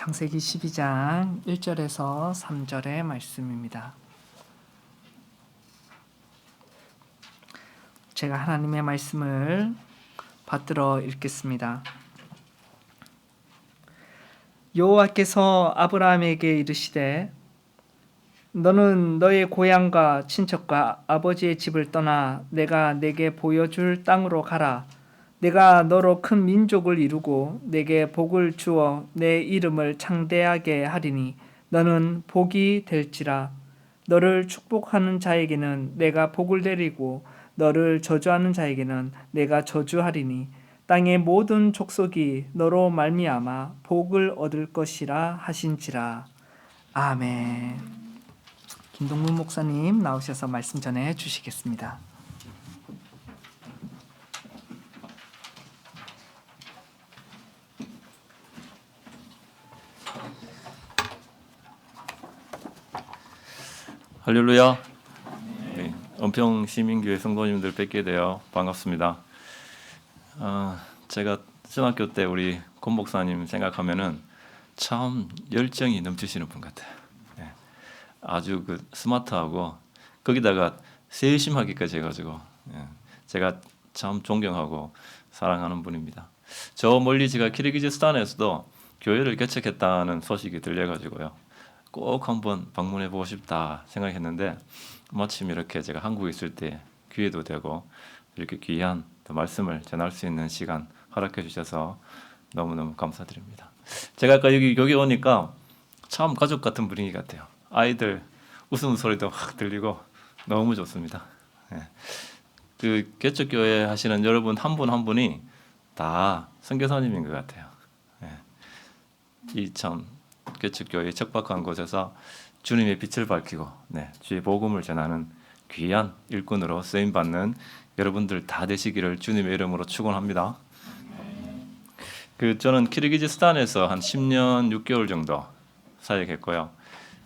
창세기 12장 1절에서 3절의 말씀입니다. 제가 하나님의 말씀을 받들어 읽겠습니다. 여호와께서 아브라함에게 이르시되 너는 너의 고향과 친척과 아버지의 집을 떠나 내가 내게 보여줄 땅으로 가라. 내가 너로 큰 민족을 이루고 내게 복을 주어 내 이름을 창대하게 하리니 너는 복이 될지라. 너를 축복하는 자에게는 내가 복을 내리고 너를 저주하는 자에게는 내가 저주하리니 땅의 모든 족속이 너로 말미암아 복을 얻을 것이라 하신지라. 아멘. 김동문 목사님 나오셔서 말씀 전해 주시겠습니다. 할렐루야. 네, 은평 시민교회 성도님들 뵙게 되어 반갑습니다. 제가 중학교 때 우리 권 목사님 생각하면은 참 열정이 넘치시는 분 같아요. 네, 아주 스마트하고 거기다가 세심하기까지 해가지고 제가 참 존경하고 사랑하는 분입니다. 저 멀리 제가 키르기즈스탄에서도 교회를 개척했다는 소식이 들려가지고요. 꼭 한번 방문해 보고 싶다 생각했는데 마침 이렇게 제가 한국에 있을 때 기회도 되고 이렇게 귀한 말씀을 전할 수 있는 시간 허락해 주셔서 너무너무 감사드립니다. 제가 아까 여기 오니까 참 가족 같은 분위기 같아요. 아이들 웃음소리도 확 들리고 너무 좋습니다. 그 개척교회 하시는 여러분 한 분 한 분이 다 선교사님인 것 같아요. 이 참 개척교회 척박한 곳에서 주님의 빛을 밝히고 주의 복음을 전하는 귀한 일꾼으로 쓰임받는 여러분들 다 되시기를 주님의 이름으로 축원합니다. 저는 키르기즈스탄에서 한 10년 6개월 정도 사역했고요.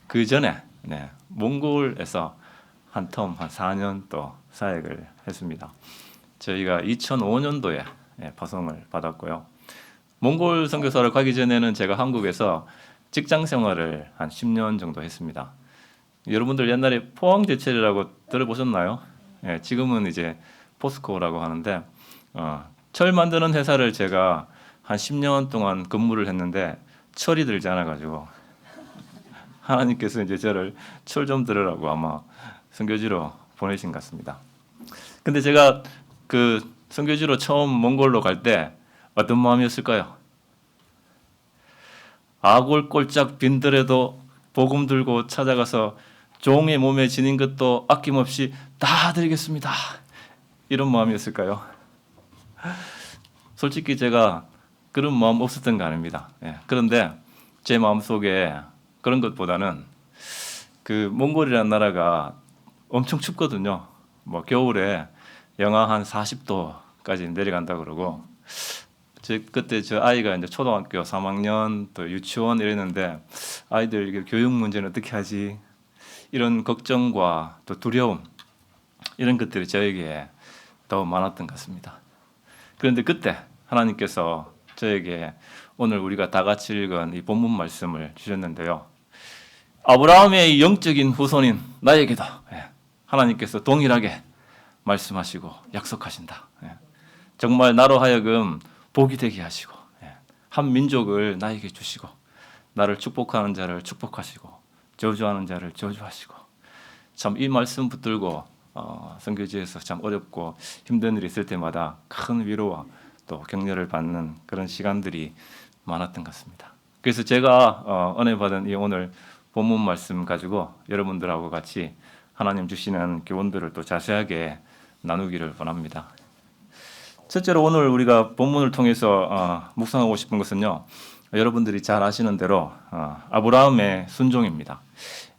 그 전에 몽골에서 한 4년 또 사역을 했습니다. 저희가 2005년도에 파송을 받았고요. 몽골 선교사를 가기 전에는 제가 한국에서 직장 생활을 한 10년 정도 했습니다. 여러분들 옛날에 포항제철이라고 들어보셨나요? 지금은 이제 포스코라고 하는데 철 만드는 회사를 제가 한 10년 동안 근무를 했는데 철이 들지 않아가지고 하나님께서 이제 저를 철 좀 들으라고 아마 선교지로 보내신 것 같습니다. 근데 제가 그 선교지로 처음 몽골로 갈 때 어떤 마음이었을까요? 아골골짝 빈들에도 복음 들고 찾아가서 종의 몸에 지닌 것도 아낌없이 다 드리겠습니다. 이런 마음이었을까요? 솔직히 제가 그런 마음 없었던 거 아닙니다. 그런데 제 마음속에 그런 것보다는 그 몽골이라는 나라가 엄청 춥거든요. 뭐 겨울에 영하 한 40도까지 내려간다 그러고 그때 저 아이가 이제 초등학교 3학년 또 유치원 이랬는데 아이들 교육 문제는 어떻게 하지? 이런 걱정과 또 두려움 이런 것들이 저에게 더 많았던 것 같습니다. 그런데 그때 하나님께서 저에게 오늘 우리가 다 같이 읽은 이 본문 말씀을 주셨는데요. 아브라함의 영적인 후손인 나에게도 하나님께서 동일하게 말씀하시고 약속하신다. 정말 나로 하여금 복이 되게 하시고 한 민족을 나에게 주시고 나를 축복하는 자를 축복하시고 저주하는 자를 저주하시고 참 이 말씀 붙들고 선교지에서 참 어렵고 힘든 일이 있을 때마다 큰 위로와 또 격려를 받는 그런 시간들이 많았던 것 같습니다. 그래서 제가 은혜 받은 이 오늘 본문 말씀 가지고 여러분들하고 같이 하나님 주시는 교훈들을 또 자세하게 나누기를 원합니다. 첫째로 오늘 우리가 본문을 통해서 묵상하고 싶은 것은요. 여러분들이 잘 아시는 대로 아브라함의 순종입니다.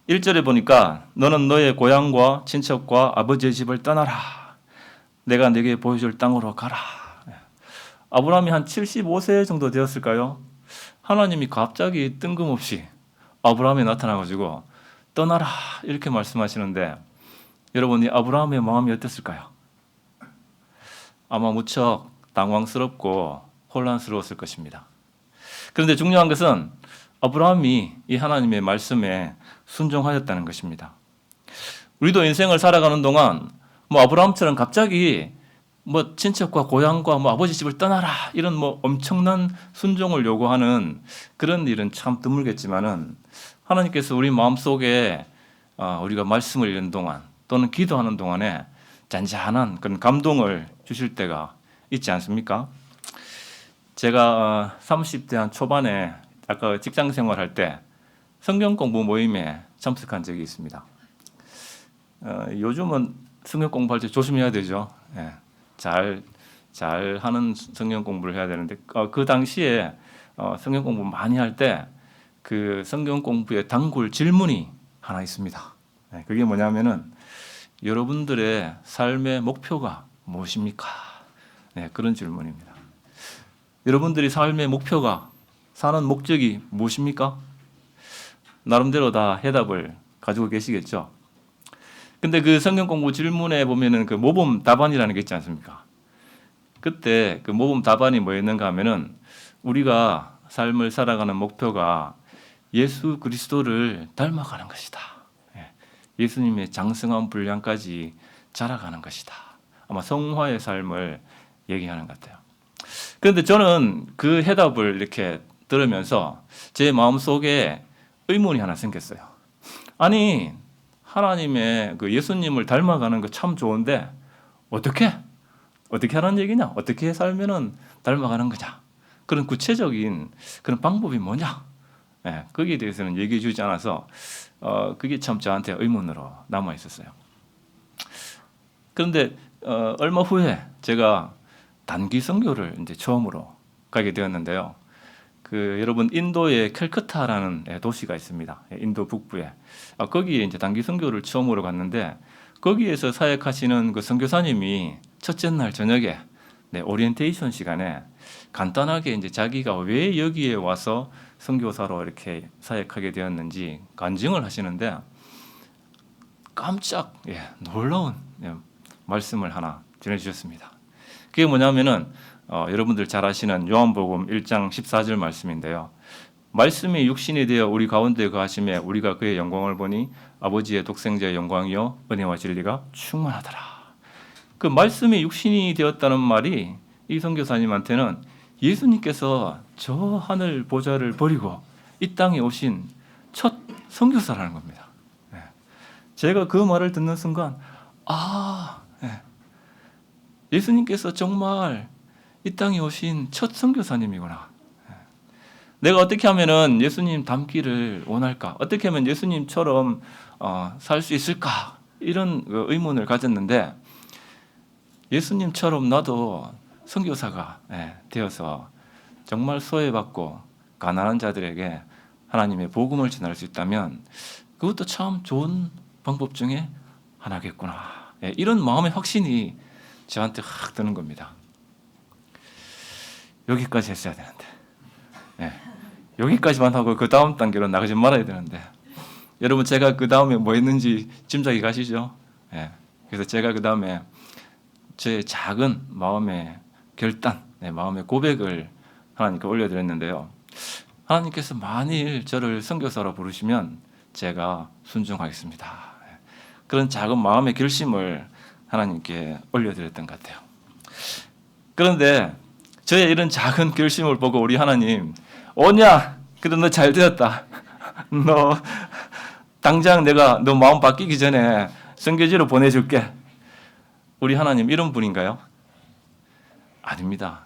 1절에 보니까 너는 너의 고향과 친척과 아버지의 집을 떠나라. 내가 네게 보여줄 땅으로 가라. 아브라함이 한 75세 정도 되었을까요? 하나님이 갑자기 뜬금없이 아브라함에 나타나가지고 떠나라 이렇게 말씀하시는데 여러분 이 아브라함의 마음이 어땠을까요? 아마 무척 당황스럽고 혼란스러웠을 것입니다. 그런데 중요한 것은 아브라함이 이 하나님의 말씀에 순종하였다는 것입니다. 우리도 인생을 살아가는 동안 뭐 아브라함처럼 갑자기 뭐 친척과 고향과 뭐 아버지 집을 떠나라 이런 뭐 엄청난 순종을 요구하는 그런 일은 참 드물겠지만은 하나님께서 우리 마음속에 우리가 말씀을 읽는 동안 또는 기도하는 동안에 잔잔한 그런 감동을 주실 때가 있지 않습니까? 제가 30대 한 초반에 아까 직장 생활할 때 성경 공부 모임에 참석한 적이 있습니다. 요즘은 성경 공부할 때 조심해야 되죠. 예, 잘 하는 성경 공부를 해야 되는데 그 당시에 성경 공부 많이 할 때 그 성경 공부의 단골 질문이 하나 있습니다. 예, 그게 뭐냐면은 여러분들의 삶의 목표가 무엇입니까? 네, 그런 질문입니다. 여러분들이 삶의 목표가 사는 목적이 무엇입니까? 나름대로 다 해답을 가지고 계시겠죠. 근데 그 성경 공부 질문에 보면은 그 모범 답안이라는 게 있지 않습니까? 그때 그 모범 답안이 뭐였는가 하면은 우리가 삶을 살아가는 목표가 예수 그리스도를 닮아가는 것이다. 예수님의 장성한 분량까지 자라가는 것이다. 아마 성화의 삶을 얘기하는 것 같아요. 그런데 저는 그 해답을 이렇게 들으면서 제 마음속에 의문이 하나 생겼어요. 아니 하나님의 그 예수님을 닮아가는 거 참 좋은데 어떻게 하라는 얘기냐? 어떻게 살면은 닮아가는 거냐? 그런 구체적인 그런 방법이 뭐냐? 거기에 대해서는 얘기해 주지 않아서 그게 참 저한테 의문으로 남아 있었어요. 그런데 얼마 후에 제가 단기 선교를 이제 처음으로 가게 되었는데요. 여러분 인도의 캘커타라는 도시가 있습니다. 인도 북부에 거기에 이제 단기 선교를 처음으로 갔는데 거기에서 사역하시는 그 선교사님이 첫째 날 저녁에 오리엔테이션 시간에 간단하게 이제 자기가 왜 여기에 와서 선교사로 이렇게 사역하게 되었는지 간증을 하시는데 깜짝 놀라운 말씀을 하나 전해주셨습니다. 그게 뭐냐면은 여러분들 잘 아시는 요한복음 1장 14절 말씀인데요. 말씀이 육신이 되어 우리 가운데 거하심에 우리가 그의 영광을 보니 아버지의 독생자의 영광이요 은혜와 진리가 충만하더라. 그 말씀이 육신이 되었다는 말이 이 선교사님한테는 예수님께서 저 하늘 보좌를 버리고 이 땅에 오신 첫 선교사라는 겁니다. 제가 그 말을 듣는 순간 예수님께서 정말 이 땅에 오신 첫 선교사님이구나. 내가 어떻게 하면은 예수님 닮기를 원할까? 어떻게 하면 예수님처럼 살 수 있을까? 이런 의문을 가졌는데 예수님처럼 나도 선교사가 되어서 정말 소외받고 가난한 자들에게 하나님의 복음을 전할 수 있다면 그것도 참 좋은 방법 중에 하나겠구나. 이런 마음의 확신이 저한테 확 드는 겁니다. 여기까지 했어야 되는데 여기까지만 하고 그 다음 단계로 나가지 말아야 되는데 여러분 제가 그 다음에 뭐 했는지 짐작이 가시죠? 그래서 제가 그 다음에 제 작은 마음의 결단, 마음의 고백을 하나님께 올려드렸는데요. 하나님께서 만일 저를 선교사로 부르시면 제가 순종하겠습니다. 그런 작은 마음의 결심을 하나님께 올려드렸던 것 같아요. 그런데 저의 이런 작은 결심을 보고 우리 하나님 오냐? 그래 너 잘 되었다. 너 당장 내가 너 마음 바뀌기 전에 선교지로 보내줄게. 우리 하나님 이런 분인가요? 아닙니다.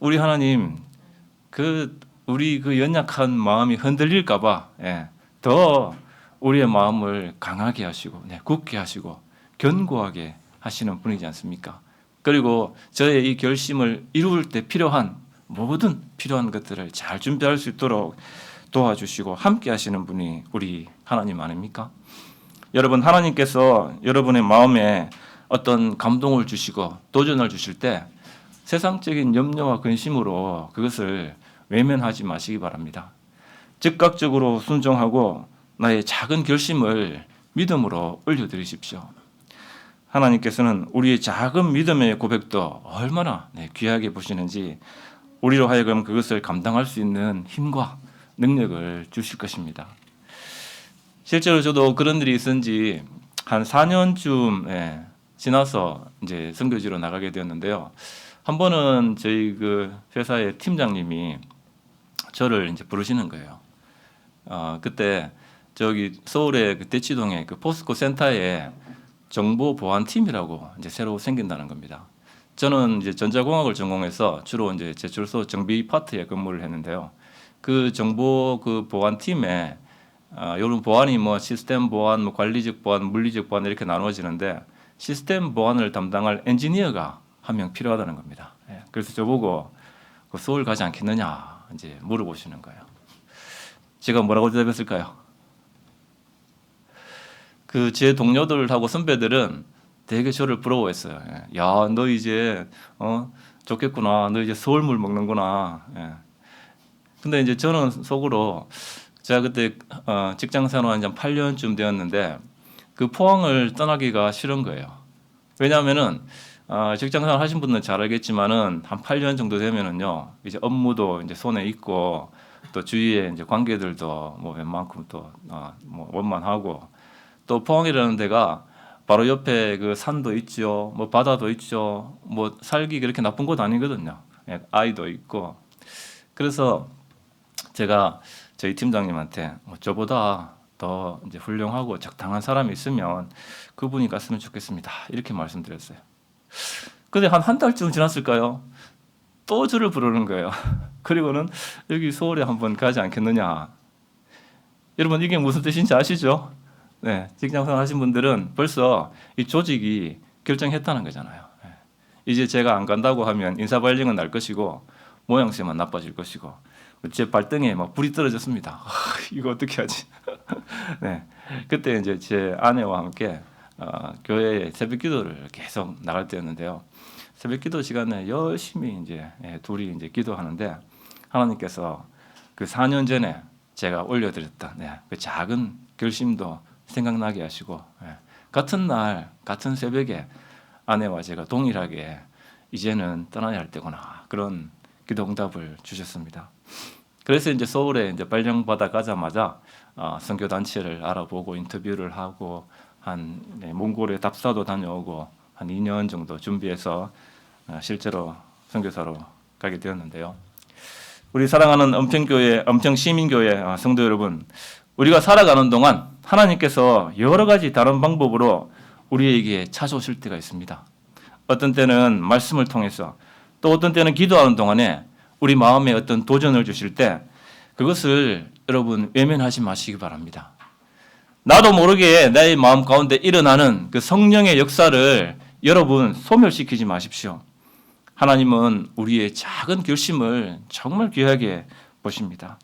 우리 하나님 우리 그 연약한 마음이 흔들릴까봐 더 우리의 마음을 강하게 하시고 굳게 하시고 견고하게 하시는 분이지 않습니까? 그리고 저의 이 결심을 이룰 때 모든 필요한 것들을 잘 준비할 수 있도록 도와주시고 함께 하시는 분이 우리 하나님 아닙니까? 여러분 하나님께서 여러분의 마음에 어떤 감동을 주시고 도전을 주실 때 세상적인 염려와 근심으로 그것을 외면하지 마시기 바랍니다. 즉각적으로 순종하고 나의 작은 결심을 믿음으로 올려드리십시오. 하나님께서는 우리의 작은 믿음의 고백도 얼마나 귀하게 보시는지 우리로 하여금 그것을 감당할 수 있는 힘과 능력을 주실 것입니다. 실제로 저도 그런 일이 있은지 한 4년쯤 지나서 이제 선교지로 나가게 되었는데요. 한 번은 저희 그 회사의 팀장님이 저를 이제 부르시는 거예요. 그때 저기 서울의 그 대치동에 그 포스코 센터에 정보 보안 팀이라고 이제 새로 생긴다는 겁니다. 저는 이제 전자공학을 전공해서 주로 이제 제출소 정비 파트에 근무를 했는데요. 그 정보 그 보안 팀에 이런 보안이 뭐 시스템 보안, 뭐 관리적 보안, 물리적 보안 이렇게 나누어지는데 시스템 보안을 담당할 엔지니어가 한 명 필요하다는 겁니다. 그래서 저보고 그 서울 가지 않겠느냐 이제 물어보시는 거예요. 제가 뭐라고 대답했을까요? 그 제 동료들하고 선배들은 되게 저를 부러워했어요. 야, 너 이제 좋겠구나. 너 이제 서울물 먹는구나. 근데 이제 저는 속으로 제가 그때 직장 생활 한 8년쯤 되었는데 그 포항을 떠나기가 싫은 거예요. 왜냐하면은 직장 생활 하신 분들은 잘 알겠지만은 한 8년 정도 되면은요 이제 업무도 이제 손에 있고 또 주위에 이제 관계들도 뭐 웬만큼 또 뭐 원만하고 또 포항이라는 데가 바로 옆에 그 산도 있죠, 뭐 바다도 있죠, 뭐 살기 그렇게 나쁜 곳 아니거든요. 아이도 있고 그래서 제가 저희 팀장님한테 뭐 저보다 더 이제 훌륭하고 적당한 사람이 있으면 그분이 갔으면 좋겠습니다. 이렇게 말씀드렸어요. 근데 한 달쯤 지났을까요? 또 저를 부르는 거예요. 그리고는 여기 서울에 한번 가지 않겠느냐. 여러분 이게 무슨 뜻인지 아시죠? 네, 직장생활 하신 분들은 벌써 이 조직이 결정했다는 거잖아요. 이제 제가 안 간다고 하면 인사발령은 날 것이고 모양새만 나빠질 것이고 제 발등에 막 불이 떨어졌습니다. 이거 어떻게 하지? 네, 그때 이제 제 아내와 함께 교회에 새벽기도를 계속 나갈 때였는데요. 새벽기도 시간에 열심히 이제 둘이 이제 기도하는데 하나님께서 그 4년 전에 제가 올려드렸던 그 작은 결심도 생각나게 하시고 같은 날 같은 새벽에 아내와 제가 동일하게 이제는 떠나야 할 때구나 그런 기도 응답을 주셨습니다. 그래서 이제 서울에 이제 발령 받아 가자마자 선교 단체를 알아보고 인터뷰를 하고 한 몽골에 답사도 다녀오고 한 2년 정도 준비해서 실제로 선교사로 가게 되었는데요. 우리 사랑하는 엄평교회, 엄평시민교회 성도 여러분, 우리가 살아가는 동안 하나님께서 여러 가지 다른 방법으로 우리에게 찾아오실 때가 있습니다. 어떤 때는 말씀을 통해서 또 어떤 때는 기도하는 동안에 우리 마음에 어떤 도전을 주실 때 그것을 여러분 외면하지 마시기 바랍니다. 나도 모르게 나의 마음 가운데 일어나는 그 성령의 역사를 여러분 소멸시키지 마십시오. 하나님은 우리의 작은 결심을 정말 귀하게 보십니다.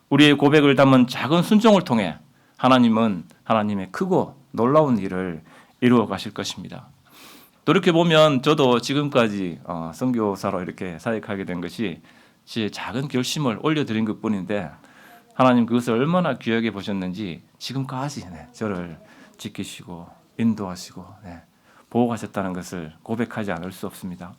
우리의 고백을 담은 작은 순종을 통해 하나님은 하나님의 크고 놀라운 일을 이루어 가실 것입니다. 돌이켜보면 저도 지금까지 선교사로 이렇게 사역하게 된 것이 제 작은 결심을 올려드린 것뿐인데 하나님 그것을 얼마나 귀하게 보셨는지 지금까지 저를 지키시고 인도하시고 보호하셨다는 것을 고백하지 않을 수 없습니다.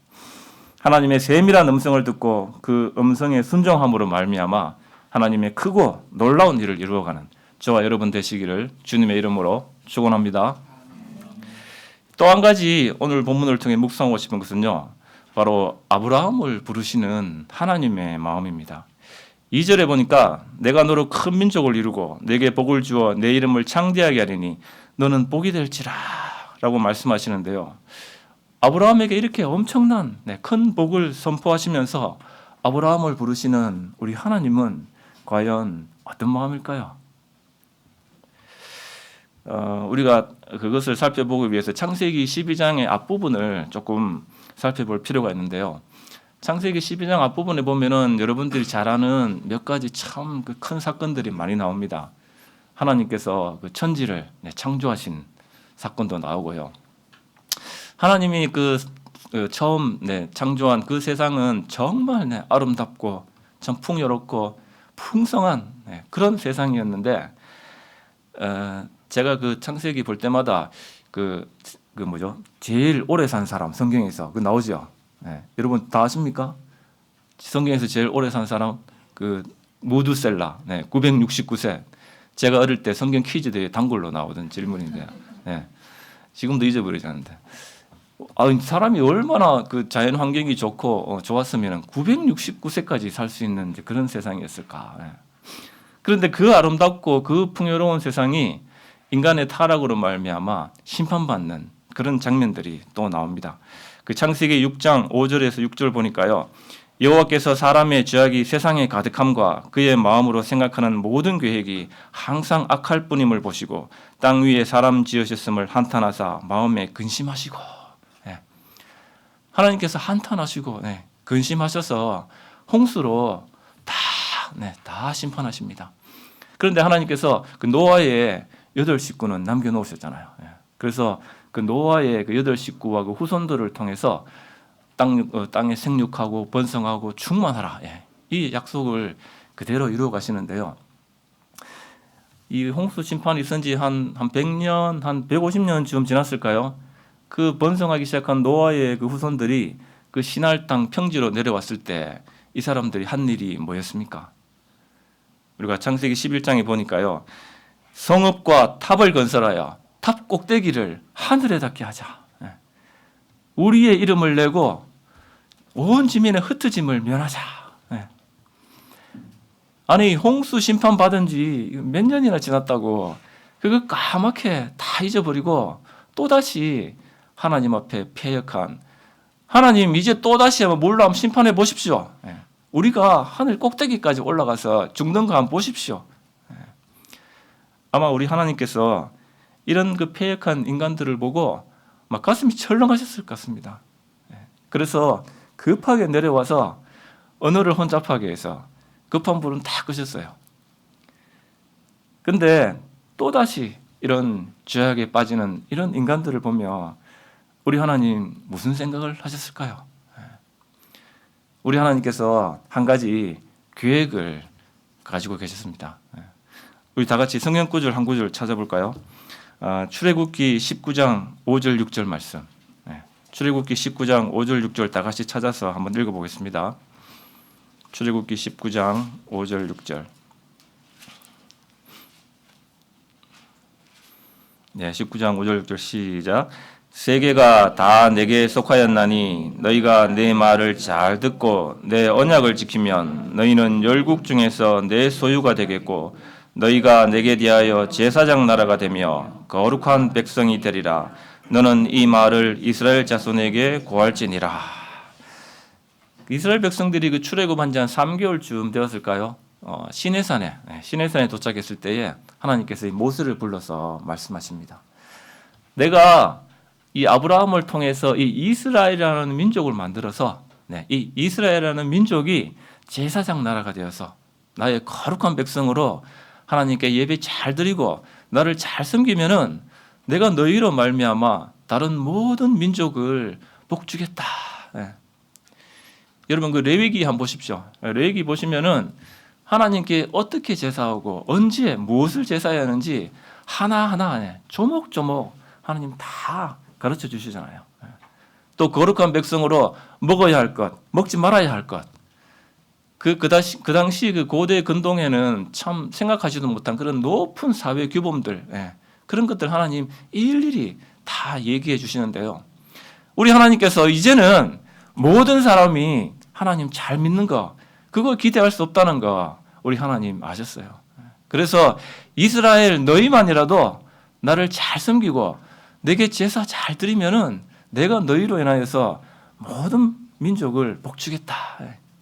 하나님의 세밀한 음성을 듣고 그 음성에 순종함으로 말미암아 하나님의 크고 놀라운 일을 이루어가는 저와 여러분 되시기를 주님의 이름으로 축원합니다. 또 한 가지 오늘 본문을 통해 묵상하고 싶은 것은요, 바로 아브라함을 부르시는 하나님의 마음입니다. 2절에 보니까 내가 너로 큰 민족을 이루고 내게 복을 주어 내 이름을 창대하게 하리니 너는 복이 될지라 라고 말씀하시는데요. 아브라함에게 이렇게 엄청난 큰 복을 선포하시면서 아브라함을 부르시는 우리 하나님은 과연 어떤 마음일까요? 우리가 그것을 살펴보기 위해서 창세기 12장의 앞부분을 조금 살펴볼 필요가 있는데요. 창세기 12장 앞부분에 보면은 여러분들이 잘 아는 몇 가지 참 큰 사건들이 많이 나옵니다. 하나님께서 그 천지를 창조하신 사건도 나오고요. 하나님이 그 처음 창조한 그 세상은 정말 아름답고 참 풍요롭고 풍성한 그런 세상이었는데 제가 그 창세기 볼 때마다 그 뭐죠? 제일 오래 산 사람 성경에서 그 나오죠. 여러분 다 아십니까? 성경에서 제일 오래 산 사람 그 무두셀라, 969세. 제가 어릴 때 성경 퀴즈 대회 단골로 나오던 질문인데, 지금도 잊어버리지 않는데, 사람이 얼마나 그 자연 환경이 좋고 좋았으면 969세까지 살 수 있는 그런 세상이었을까. 그런데 그 아름답고 그 풍요로운 세상이 인간의 타락으로 말미암아 심판받는 그런 장면들이 또 나옵니다. 그 창세기 6장 5절에서 6절 보니까요. 여호와께서 사람의 죄악이 세상에 가득함과 그의 마음으로 생각하는 모든 계획이 항상 악할 뿐임을 보시고 땅 위에 사람 지으셨음을 한탄하사 마음에 근심하시고, 하나님께서 한탄하시고 근심하셔서 홍수로 다 심판하십니다. 그런데 하나님께서 그 노아의 8식구는 남겨놓으셨잖아요. 그래서 그 노아의 그 8식구와 그 후손들을 통해서 땅에 생육하고 번성하고 충만하라. 이 약속을 그대로 이루어 가시는데요. 이 홍수 심판이 있은 지 한 100년, 한 150년쯤 지났을까요? 그 번성하기 시작한 노아의 그 후손들이 그 시날 땅 평지로 내려왔을 때 이 사람들이 한 일이 뭐였습니까? 우리가 창세기 11장에 보니까요. 성읍과 탑을 건설하여 탑 꼭대기를 하늘에 닿게 하자. 우리의 이름을 내고 온 지면의 흩어짐을 면하자. 아니 홍수 심판 받은 지 몇 년이나 지났다고 그거 까맣게 다 잊어버리고 또다시 하나님 앞에 패역한 하나님 이제 또다시 한번 물로 한번 심판해 보십시오. 우리가 하늘 꼭대기까지 올라가서 죽는 거 한번 보십시오. 아마 우리 하나님께서 이런 그 패역한 인간들을 보고 막 가슴이 철렁하셨을 것 같습니다. 그래서 급하게 내려와서 언어를 혼잡하게 해서 급한 불은 다 끄셨어요. 근데 또다시 이런 죄악에 빠지는 이런 인간들을 보며 우리 하나님 무슨 생각을 하셨을까요? 우리 하나님께서 한 가지 계획을 가지고 계셨습니다. 우리 다 같이 성경 구절 한 구절 찾아볼까요? 출애굽기 19장 5절 6절 말씀. 출애굽기 19장 5절 6절 다 같이 찾아서 한번 읽어보겠습니다. 출애굽기 19장 5절 6절. 19장 5절 6절 시작. 세계가 다 내게 속하였나니 너희가 내 말을 잘 듣고 내 언약을 지키면 너희는 열국 중에서 내 소유가 되겠고 너희가 내게 대하여 제사장 나라가 되며 거룩한 백성이 되리라. 너는 이 말을 이스라엘 자손에게 고할지니라. 이스라엘 백성들이 그 출애굽한 지 한 3개월쯤 되었을까요? 시내산에 도착했을 때에 하나님께서 이 모세를 불러서 말씀하십니다. 내가 이 아브라함을 통해서 이 이스라엘이라는 민족을 만들어서 이 이스라엘이라는 민족이 제사장 나라가 되어서 나의 거룩한 백성으로 하나님께 예배 잘 드리고 나를 잘 섬기면은 내가 너희로 말미암아 다른 모든 민족을 복주겠다. 여러분 그 레위기 한번 보십시오. 레위기 보시면은 하나님께 어떻게 제사하고 언제 무엇을 제사해야 하는지 하나하나 조목조목 하나님 다 가르쳐 주시잖아요. 또 거룩한 백성으로 먹어야 할 것, 먹지 말아야 할 것. 그 당시 그 고대 근동에는 참 생각하지도 못한 그런 높은 사회 규범들, 그런 것들 하나님 일일이 다 얘기해 주시는데요. 우리 하나님께서 이제는 모든 사람이 하나님 잘 믿는 거, 그거 기대할 수 없다는 거 우리 하나님 아셨어요. 그래서 이스라엘 너희만이라도 나를 잘 섬기고 내게 제사 잘 드리면은 내가 너희로 인하여서 모든 민족을 복주겠다.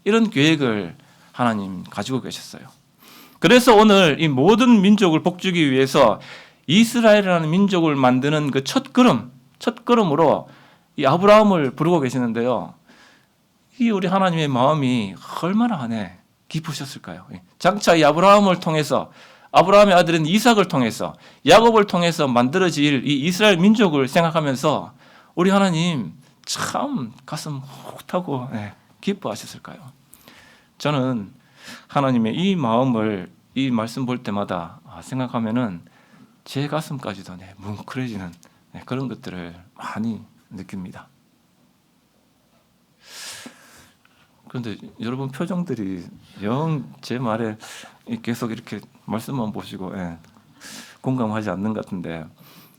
이런 계획을 하나님 가지고 계셨어요. 그래서 오늘 이 모든 민족을 복주기 위해서 이스라엘이라는 민족을 만드는 그 첫 걸음으로 이 아브라함을 부르고 계시는데요. 이 우리 하나님의 마음이 얼마나 깊으셨을까요? 장차 이 아브라함을 통해서 아브라함의 아들인 이삭을 통해서 야곱을 통해서 만들어질 이 이스라엘 민족을 생각하면서 우리 하나님 참 가슴 훅 타고 기뻐하셨을까요? 저는 하나님의 이 마음을 이 말씀 볼 때마다 생각하면은 제 가슴까지도 뭉클해지는 그런 것들을 많이 느낍니다. 그런데 여러분 표정들이 영 제 말에 계속 이렇게 말씀만 보시고 공감하지 않는 것 같은데,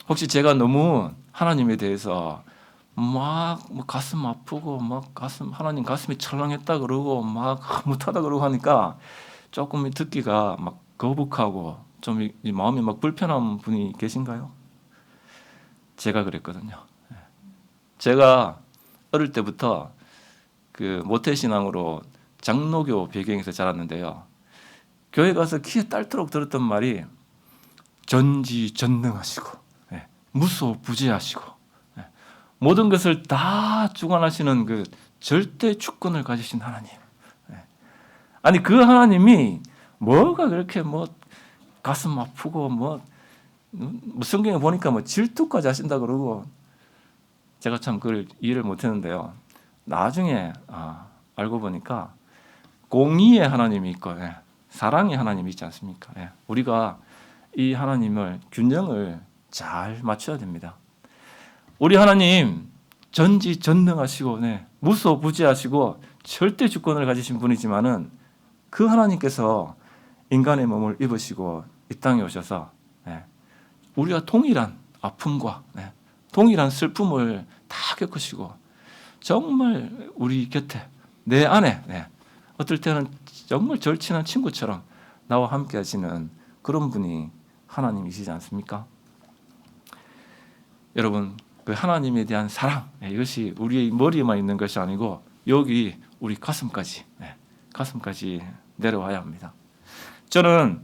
혹시 제가 너무 하나님에 대해서 막 뭐 가슴 아프고 막 하나님 가슴이 철렁했다 그러고 막 못하다 그러고 하니까 조금 듣기가 막 거북하고 좀 이 마음이 막 불편한 분이 계신가요? 제가 그랬거든요. 제가 어릴 때부터 그 모태신앙으로 장로교 배경에서 자랐는데요. 교회 가서 귀에 딸도록 들었던 말이 전지전능하시고 무소부재하시고 모든 것을 다 주관하시는 그 절대 주권을 가지신 하나님. 아니 그 하나님이 뭐가 그렇게 뭐 가슴 아프고 뭐 성경에 보니까 뭐 질투까지 하신다 그러고, 제가 참 그걸 이해를 못했는데요. 나중에 알고 보니까 공의의 하나님이 있고 사랑의 하나님이 있지 않습니까? 우리가 이 하나님을 균형을 잘 맞춰야 됩니다. 우리 하나님 전지전능하시고 무소부재하시고 절대 주권을 가지신 분이지만은 그 하나님께서 인간의 몸을 입으시고 이 땅에 오셔서 우리가 동일한 아픔과 동일한 슬픔을 다 겪으시고 정말 우리 곁에 내 안에 어떨 때는 정말 절친한 친구처럼 나와 함께 하시는 그런 분이 하나님이시지 않습니까? 여러분, 그 하나님에 대한 사랑, 이것이 우리의 머리에만 있는 것이 아니고 여기 우리 가슴까지 내려와야 합니다. 저는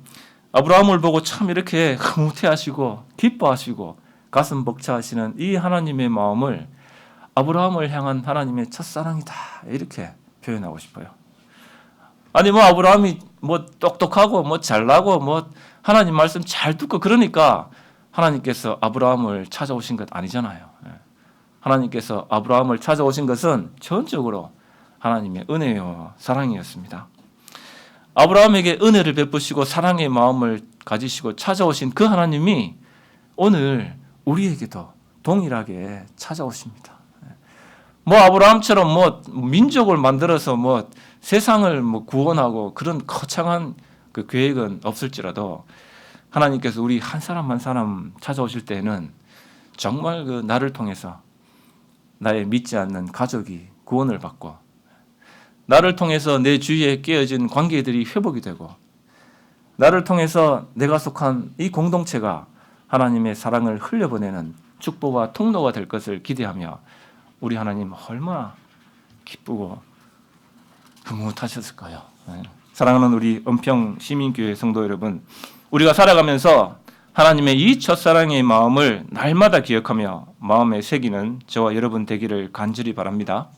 아브라함을 보고 참 이렇게 흐뭇해하시고 기뻐하시고 가슴 벅차하시는 이 하나님의 마음을 아브라함을 향한 하나님의 첫사랑이다 이렇게 표현하고 싶어요. 아니 뭐 아브라함이 뭐 똑똑하고 뭐 잘나고 뭐 하나님 말씀 잘 듣고 그러니까 하나님께서 아브라함을 찾아오신 것 아니잖아요. 하나님께서 아브라함을 찾아오신 것은 전적으로 하나님의 은혜요 사랑이었습니다. 아브라함에게 은혜를 베푸시고 사랑의 마음을 가지시고 찾아오신 그 하나님이 오늘 우리에게도 동일하게 찾아오십니다. 뭐 아브라함처럼 뭐 민족을 만들어서 뭐 세상을 뭐 구원하고 그런 거창한 그 계획은 없을지라도 하나님께서 우리 한 사람 한 사람 찾아오실 때에는 정말 그 나를 통해서 나의 믿지 않는 가족이 구원을 받고, 나를 통해서 내 주위에 깨어진 관계들이 회복이 되고, 나를 통해서 내가 속한 이 공동체가 하나님의 사랑을 흘려보내는 축복과 통로가 될 것을 기대하며 우리 하나님 얼마나 기쁘고 흐뭇하셨을까요? 사랑하는 우리 은평 시민교회 성도 여러분, 우리가 살아가면서 하나님의 이 첫사랑의 마음을 날마다 기억하며 마음에 새기는 저와 여러분 되기를 간절히 바랍니다.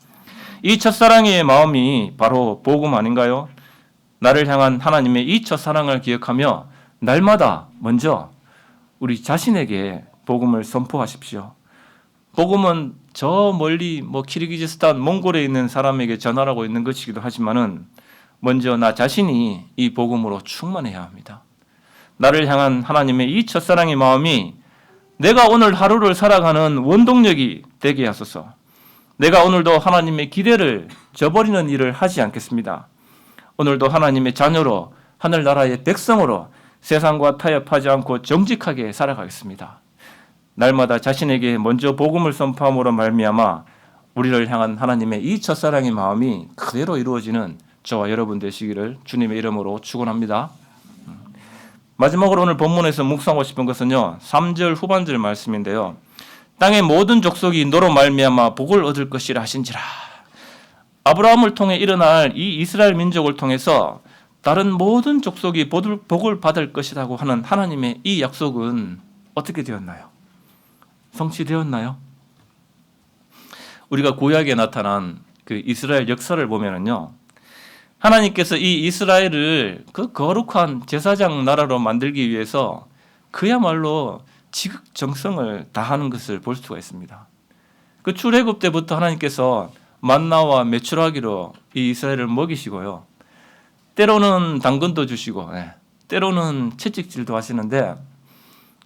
이 첫사랑의 마음이 바로 복음 아닌가요? 나를 향한 하나님의 이 첫사랑을 기억하며 날마다 먼저 우리 자신에게 복음을 선포하십시오. 복음은 저 멀리 뭐 키르기즈스탄, 몽골에 있는 사람에게 전하라고 있는 것이기도 하지만은 먼저 나 자신이 이 복음으로 충만해야 합니다. 나를 향한 하나님의 이 첫사랑의 마음이 내가 오늘 하루를 살아가는 원동력이 되게 하소서. 내가 오늘도 하나님의 기대를 저버리는 일을 하지 않겠습니다. 오늘도 하나님의 자녀로 하늘나라의 백성으로 세상과 타협하지 않고 정직하게 살아가겠습니다. 날마다 자신에게 먼저 복음을 선포함으로 말미암아 우리를 향한 하나님의 이 첫사랑의 마음이 그대로 이루어지는 저와 여러분 되시기를 주님의 이름으로 축원합니다. 마지막으로 오늘 본문에서 묵상하고 싶은 것은요, 3절 후반절 말씀인데요. 땅의 모든 족속이 너로 말미암아 복을 얻을 것이라 하신지라. 아브라함을 통해 일어날 이 이스라엘 민족을 통해서 다른 모든 족속이 복을 받을 것이라고 하는 하나님의 이 약속은 어떻게 되었나요? 성취되었나요? 우리가 구약에 나타난 그 이스라엘 역사를 보면은요, 하나님께서 이 이스라엘을 그 거룩한 제사장 나라로 만들기 위해서 그야말로 지극정성을 다하는 것을 볼 수가 있습니다. 그 출애굽 때부터 하나님께서 만나와 메추라기로 이 이스라엘을 먹이시고요, 때로는 당근도 주시고 때로는 채찍질도 하시는데,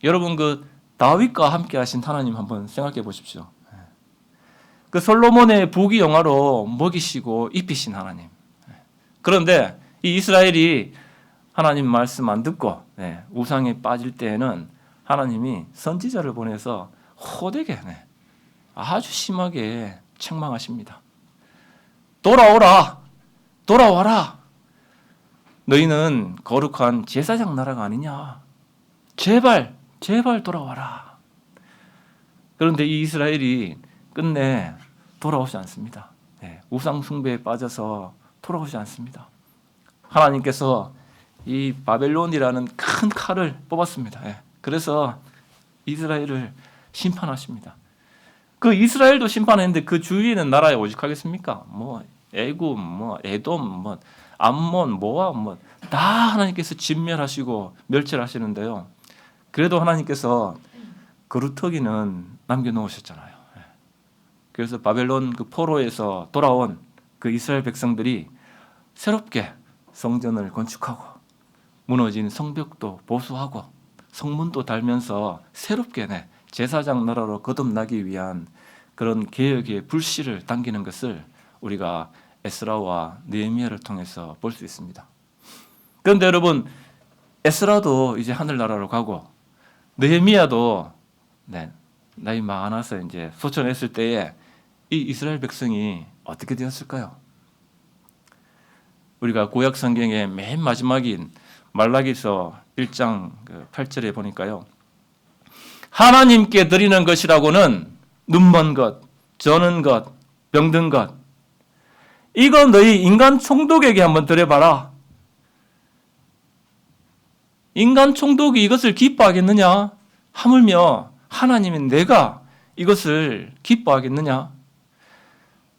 여러분 그 다윗과 함께 하신 하나님 한번 생각해 보십시오. 그 솔로몬의 부귀영화로 먹이시고 입히신 하나님, 그런데 이 이스라엘이 하나님 말씀 안 듣고 우상에 빠질 때에는 하나님이 선지자를 보내서 호되게 아주 심하게 책망하십니다. 돌아와라. 너희는 거룩한 제사장 나라가 아니냐. 제발 돌아와라. 그런데 이 이스라엘이 끝내 돌아오지 않습니다. 우상 숭배에 빠져서 돌아오지 않습니다. 하나님께서 이 바벨론이라는 큰 칼을 뽑았습니다. 그래서 이스라엘을 심판하십니다. 그 이스라엘도 심판했는데 그 주위에는 나라에 오직하겠습니까? 뭐 애굽, 뭐 에돔, 뭐 암몬, 모압, 다 하나님께서 진멸하시고 멸절하시는데요. 그래도 하나님께서 그루터기는 남겨놓으셨잖아요. 그래서 바벨론 그 포로에서 돌아온 그 이스라엘 백성들이 새롭게 성전을 건축하고 무너진 성벽도 보수하고 성문도 달면서 새롭게 제사장 나라로 거듭나기 위한 그런 개혁의 불씨를 당기는 것을 우리가 에스라와 느헤미야를 통해서 볼 수 있습니다. 그런데 여러분, 에스라도 이제 하늘나라로 가고 느헤미야도 나이 많아서 이제 소천했을 때에 이 이스라엘 백성이 어떻게 되었을까요? 우리가 구약 성경의 맨 마지막인 말라기서 1장 8절에 보니까요. 하나님께 드리는 것이라고는 눈먼 것, 저는 것, 병든 것, 이거 너희 인간 총독에게 한번 드려봐라. 인간 총독이 이것을 기뻐하겠느냐? 하물며 하나님인 내가 이것을 기뻐하겠느냐?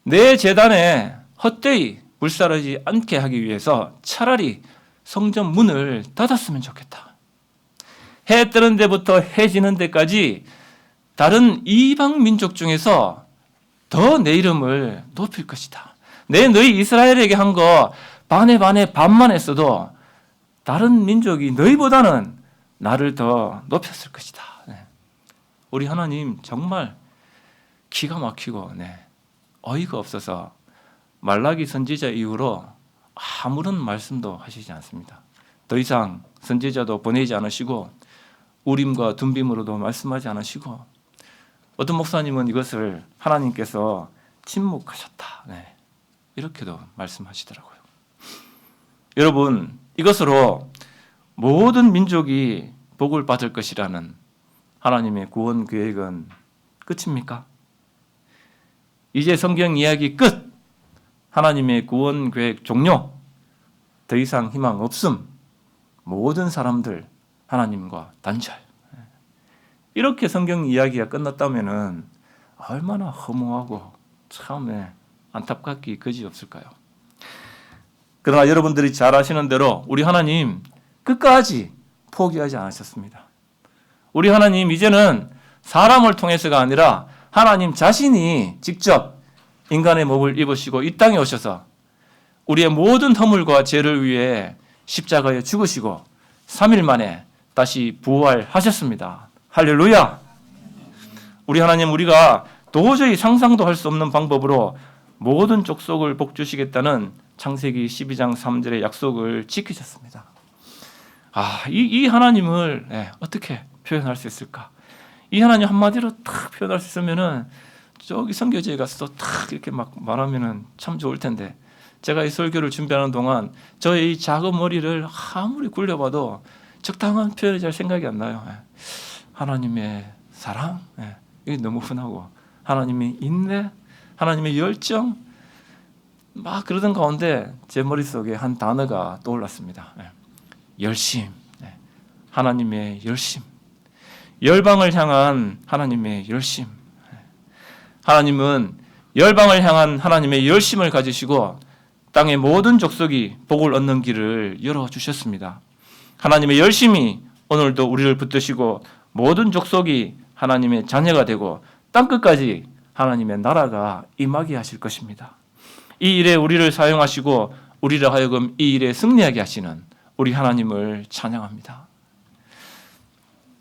내 제단에 헛되이 불사르지 않게 하기 위해서 차라리 성전 문을 닫았으면 좋겠다. 해 뜨는 데부터 해 지는 데까지 다른 이방 민족 중에서 더 내 이름을 높일 것이다. 너희 이스라엘에게 한 거 반에 반만 했어도 다른 민족이 너희보다는 나를 더 높였을 것이다. 우리 하나님 정말 기가 막히고 어이가 없어서 말라기 선지자 이후로 아무런 말씀도 하시지 않습니다. 더 이상 선지자도 보내지 않으시고 우림과 둠빔으로도 말씀하지 않으시고 어떤 목사님은 이것을 하나님께서 침묵하셨다. 이렇게도 말씀하시더라고요. 여러분, 이것으로 모든 민족이 복을 받을 것이라는 하나님의 구원 계획은 끝입니까? 이제 성경 이야기 끝. 하나님의 구원 계획 종료. 더 이상 희망 없음. 모든 사람들 하나님과 단절. 이렇게 성경 이야기가 끝났다면은 얼마나 허무하고 참 안타깝기 그지없을까요? 그러나 여러분들이 잘 아시는 대로 우리 하나님 끝까지 포기하지 않으셨습니다. 우리 하나님 이제는 사람을 통해서가 아니라 하나님 자신이 직접 인간의 몸을 입으시고 이 땅에 오셔서 우리의 모든 허물과 죄를 위해 십자가에 죽으시고 3일 만에 다시 부활하셨습니다. 할렐루야! 우리 하나님, 우리가 도저히 상상도 할 수 없는 방법으로 모든 족속을 복 주시겠다는 창세기 12장 3절의 약속을 지키셨습니다. 이 하나님을 어떻게 표현할 수 있을까? 이 하나님 한마디로 딱 표현할 수 있으면은 저기 선교지에 가서 딱 이렇게 막 말하면은 참 좋을 텐데, 제가 이 설교를 준비하는 동안 저의 이 작은 머리를 아무리 굴려봐도 적당한 표현이 잘 생각이 안 나요. 하나님의 사랑, 이게 너무 흔하고 하나님의 인내, 하나님의 열정, 막 그러던 가운데 제 머릿속에 한 단어가 떠올랐습니다. 열심, 하나님의 열심, 열방을 향한 하나님의 열심. 하나님은 열방을 향한 하나님의 열심을 가지시고 땅의 모든 족속이 복을 얻는 길을 열어주셨습니다. 하나님의 열심이 오늘도 우리를 붙드시고 모든 족속이 하나님의 자녀가 되고 땅끝까지 하나님의 나라가 임하게 하실 것입니다. 이 일에 우리를 사용하시고 우리를 하여금 이 일에 승리하게 하시는 우리 하나님을 찬양합니다.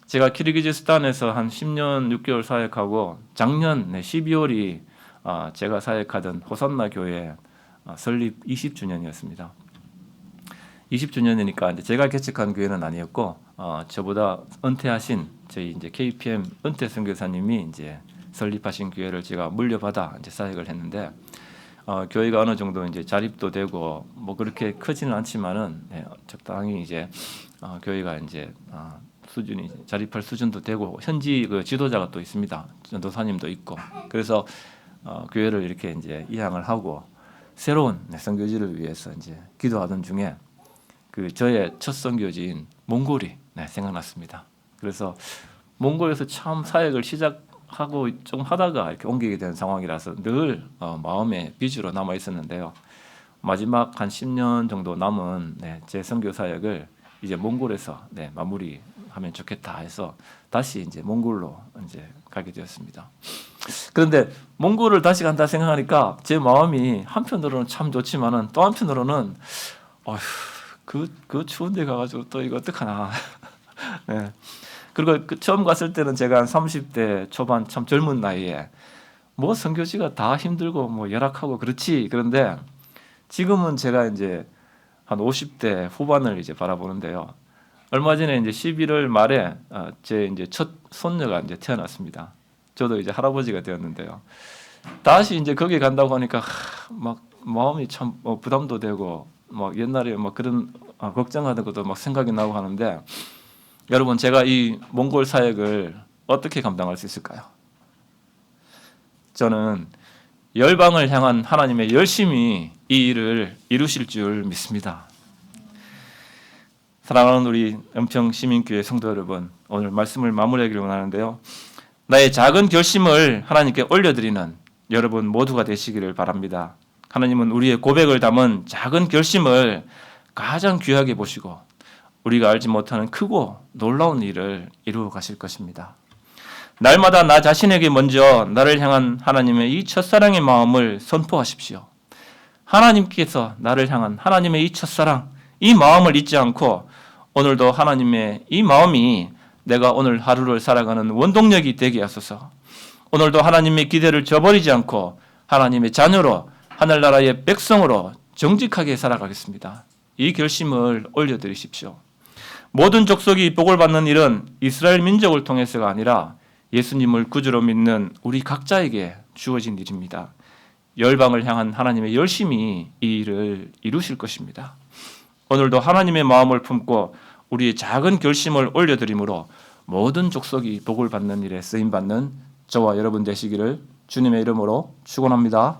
제가 키르기즈스탄에서 한 10년 6개월 사역하고 작년 12월이 제가 사역하던 호산나 교회 설립 20주년이었습니다. 20주년이니까 이제 제가 개척한 교회는 아니었고 저보다 은퇴하신 저희 이제 KPM 은퇴 선교사님이 이제 설립하신 교회를 제가 물려받아 이제 사역을 했는데 교회가 어느 정도 이제 자립도 되고 뭐 그렇게 크지는 않지만은 적당히 이제 교회가 이제 수준이 자립할 수준도 되고 현지 그 지도자가 또 있습니다. 전도사님도 있고 그래서 교회를 이렇게 이제 이양을 하고 새로운 선교지를 위해서 이제 기도하던 중에 그 저의 첫 선교지인 몽골이 생각났습니다. 그래서 몽골에서 처음 사역을 시작하고 좀 하다가 이렇게 옮기게 된 상황이라서 늘 마음의 빚으로 남아 있었는데요. 마지막 한 10년 정도 남은 제 선교 사역을 이제 몽골에서 마무리하면 좋겠다 해서 다시 이제 몽골로 이제 가게 되었습니다. 그런데 몽골을 다시 간다 생각하니까 제 마음이 한편으로는 참 좋지만은 또 한편으로는 그 추운데 가가지고 또 이거 어떡하나. 네. 그리고 처음 갔을 때는 제가 한 30대 초반 참 젊은 나이에 뭐 선교지가 다 힘들고 뭐 열악하고 그렇지. 그런데 지금은 제가 이제 한 50대 후반을 이제 바라보는데요. 얼마 전에 이제 11월 말에 제 이제 첫 손녀가 이제 태어났습니다. 저도 이제 할아버지가 되었는데요. 다시 이제 거기 간다고 하니까 막 마음이 참 부담도 되고 막 옛날에 막 그런 걱정하던 것도 막 생각이 나고 하는데 여러분 제가 이 몽골 사역을 어떻게 감당할 수 있을까요? 저는 열방을 향한 하나님의 열심히 이 일을 이루실 줄 믿습니다. 사랑하는 우리 은평 시민교회 성도 여러분, 오늘 말씀을 마무리하기를 원하는데요. 나의 작은 결심을 하나님께 올려드리는 여러분 모두가 되시기를 바랍니다. 하나님은 우리의 고백을 담은 작은 결심을 가장 귀하게 보시고 우리가 알지 못하는 크고 놀라운 일을 이루어 가실 것입니다. 날마다 나 자신에게 먼저 나를 향한 하나님의 이 첫사랑의 마음을 선포하십시오. 하나님께서 나를 향한 하나님의 이 첫사랑, 이 마음을 잊지 않고 오늘도 하나님의 이 마음이 내가 오늘 하루를 살아가는 원동력이 되게 하소서. 오늘도 하나님의 기대를 저버리지 않고 하나님의 자녀로 하늘나라의 백성으로 정직하게 살아가겠습니다. 이 결심을 올려드리십시오. 모든 족속이 복을 받는 일은 이스라엘 민족을 통해서가 아니라 예수님을 구주로 믿는 우리 각자에게 주어진 일입니다. 열방을 향한 하나님의 열심히 이 일을 이루실 것입니다. 오늘도 하나님의 마음을 품고 우리의 작은 결심을 올려드림으로 모든 족속이 복을 받는 일에 쓰임받는 저와 여러분 되시기를 주님의 이름으로 축원합니다.